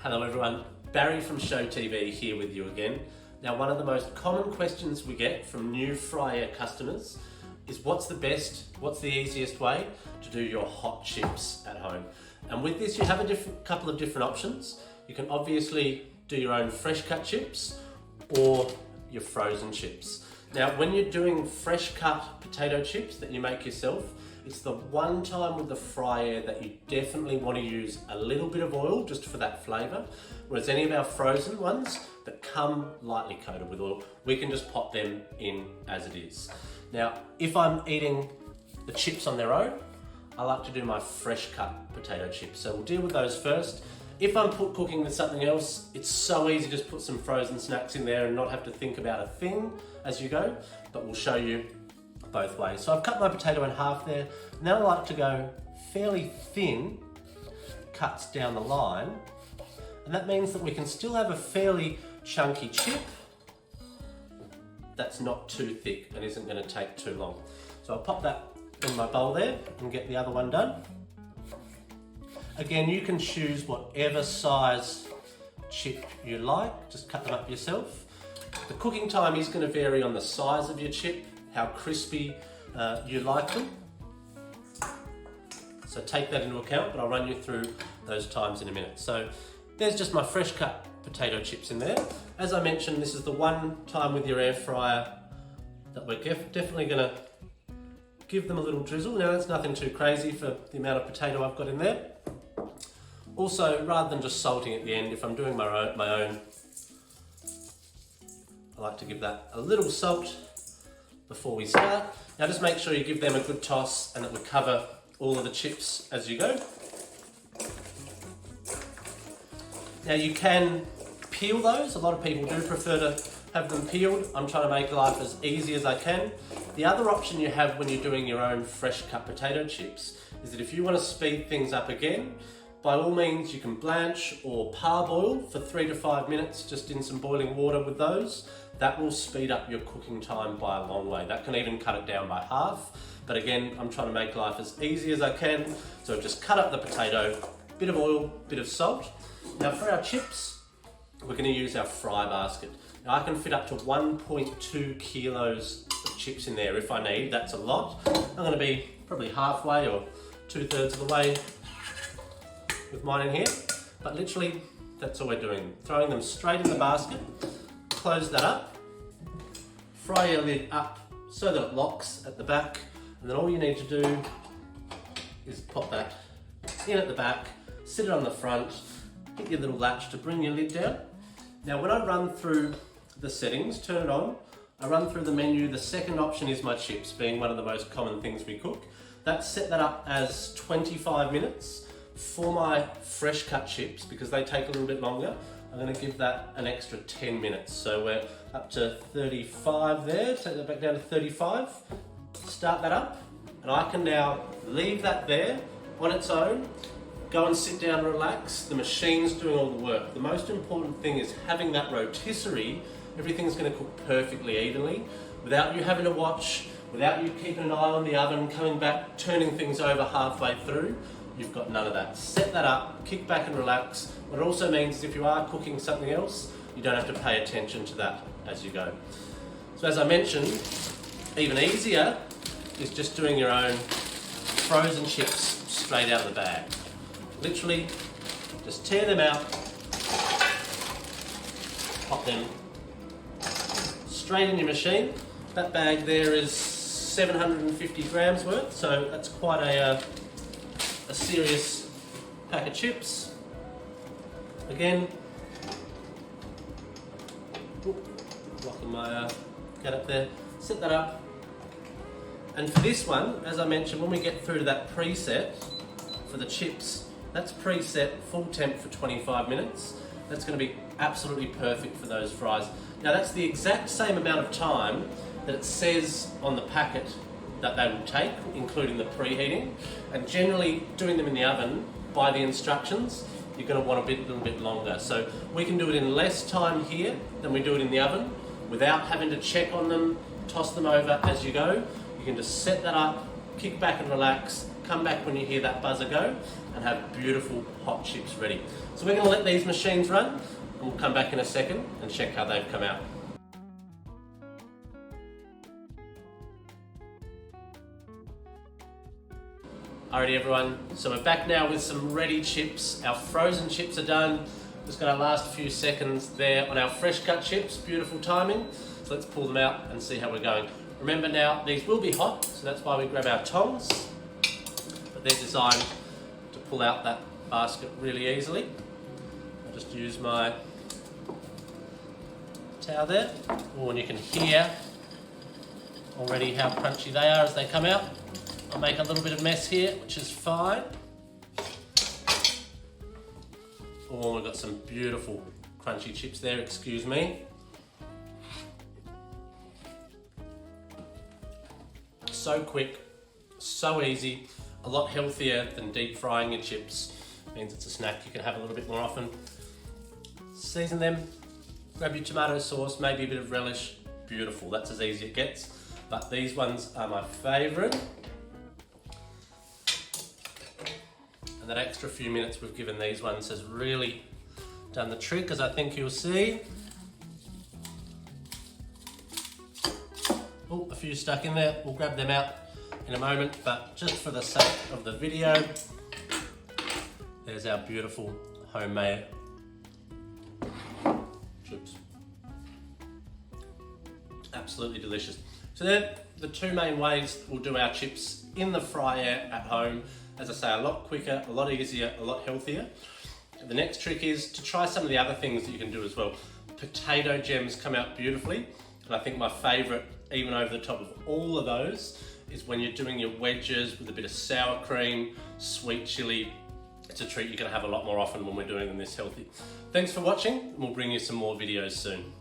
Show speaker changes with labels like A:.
A: Hello everyone, Barry from Show TV here with you again. Now, one of the most common questions we get from new FryAir customers is what's the easiest way to do your hot chips at home? And with this you have a couple of different options. You can obviously do your own fresh cut chips or your frozen chips. Now, when you're doing fresh cut potato chips that you make yourself, it's the one time with the FryAir that you definitely want to use a little bit of oil just for that flavour. Whereas any of our frozen ones that come lightly coated with oil, we can just pop them in as it is. Now, if I'm eating the chips on their own, I like to do my fresh cut potato chips. So we'll deal with those first. If I'm cooking with something else, it's so easy to just put some frozen snacks in there and not have to think about a thing as you go, but we'll show you both ways. So I've cut my potato in half there. Now I like to go fairly thin cuts down the line, and that means that we can still have a fairly chunky chip that's not too thick and isn't going to take too long. So I'll pop that in my bowl there and get the other one done. Again, you can choose whatever size chip you like, just cut them up yourself. The cooking time is going to vary on the size of your chip, how crispy you like them. So take that into account, but I'll run you through those times in a minute. So there's just my fresh cut potato chips in there. As I mentioned, this is the one time with your air fryer that we're definitely gonna give them a little drizzle. Now that's nothing too crazy for the amount of potato I've got in there. Also, rather than just salting at the end, if I'm doing my own, I like to give that a little salt before we start. Now just make sure you give them a good toss and that we cover all of the chips as you go. Now you can peel those. A lot of people do prefer to have them peeled. I'm trying to make life as easy as I can. The other option you have when you're doing your own fresh cut potato chips is that if you want to speed things up again, by all means you can blanch or parboil for 3 to 5 minutes just in some boiling water with those. That will speed up your cooking time by a long way. That can even cut it down by half. But again, I'm trying to make life as easy as I can. So just cut up the potato, bit of oil, bit of salt. Now for our chips, we're going to use our fry basket. Now I can fit up to 1.2 kilos of chips in there if I need. That's a lot. I'm going to be probably halfway or 2/3 of the way with mine in here. But literally, that's all we're doing. Throwing them straight in the basket. Close that up, fry your lid up so that it locks at the back, and then all you need to do is pop that in at the back, sit it on the front, hit your little latch to bring your lid down. Now when I run through the settings, turn it on, I run through the menu. The second option is my chips, being one of the most common things we cook. That's set that up as 25 minutes. For my fresh cut chips, because they take a little bit longer, I'm going to give that an extra 10 minutes. So we're up to 35 there, take that back down to 35, start that up, and I can now leave that there on its own, go and sit down and relax. The machine's doing all the work. The most important thing is having that rotisserie. Everything's going to cook perfectly evenly without you having to watch, without you keeping an eye on the oven, coming back, turning things over halfway through. You've got none of that. Set that up, kick back and relax. What it also means is if you are cooking something else, you don't have to pay attention to that as you go. So as I mentioned, even easier is just doing your own frozen chips straight out of the bag. Literally, just tear them out, pop them straight in your machine. That bag there is 750 grams worth, so that's quite a serious pack of chips. Again, locking my get up there, set that up. And for this one, as I mentioned, when we get through to that preset for the chips, that's preset full temp for 25 minutes. That's going to be absolutely perfect for those fries. Now that's the exact same amount of time that it says on the packet that they will take, including the preheating. And generally doing them in the oven, by the instructions, you're going to want a little bit longer. So we can do it in less time here than we do it in the oven, without having to check on them, toss them over as you go. You can just set that up, kick back and relax, come back when you hear that buzzer go and have beautiful hot chips ready. So we're going to let these machines run and we'll come back in a second and check how they've come out. Alrighty everyone, so we're back now with some ready chips. Our frozen chips are done. Just got our last few seconds there on our fresh cut chips. Beautiful timing. So let's pull them out and see how we're going. Remember now, these will be hot, so that's why we grab our tongs. But they're designed to pull out that basket really easily. I'll just use my towel there. Oh, and you can hear already how crunchy they are as they come out. I'll make a little bit of mess here, which is fine. Oh, we've got some beautiful crunchy chips there, excuse me. So quick, so easy, a lot healthier than deep frying your chips. Means it's a snack you can have a little bit more often. Season them, grab your tomato sauce, maybe a bit of relish. Beautiful, that's as easy as it gets. But these ones are my favourite. And that extra few minutes we've given these ones has really done the trick, as I think you'll see. Oh, a few stuck in there. We'll grab them out in a moment, but just for the sake of the video, there's our beautiful homemade chips. Absolutely delicious. So they're the two main ways we'll do our chips in the FryAir at home. As I say, a lot quicker, a lot easier, a lot healthier. The next trick is to try some of the other things that you can do as well. Potato gems come out beautifully, and I think my favourite, even over the top of all of those, is when you're doing your wedges with a bit of sour cream, sweet chilli. It's a treat you're going to have a lot more often when we're doing them this healthy. Thanks for watching, and we'll bring you some more videos soon.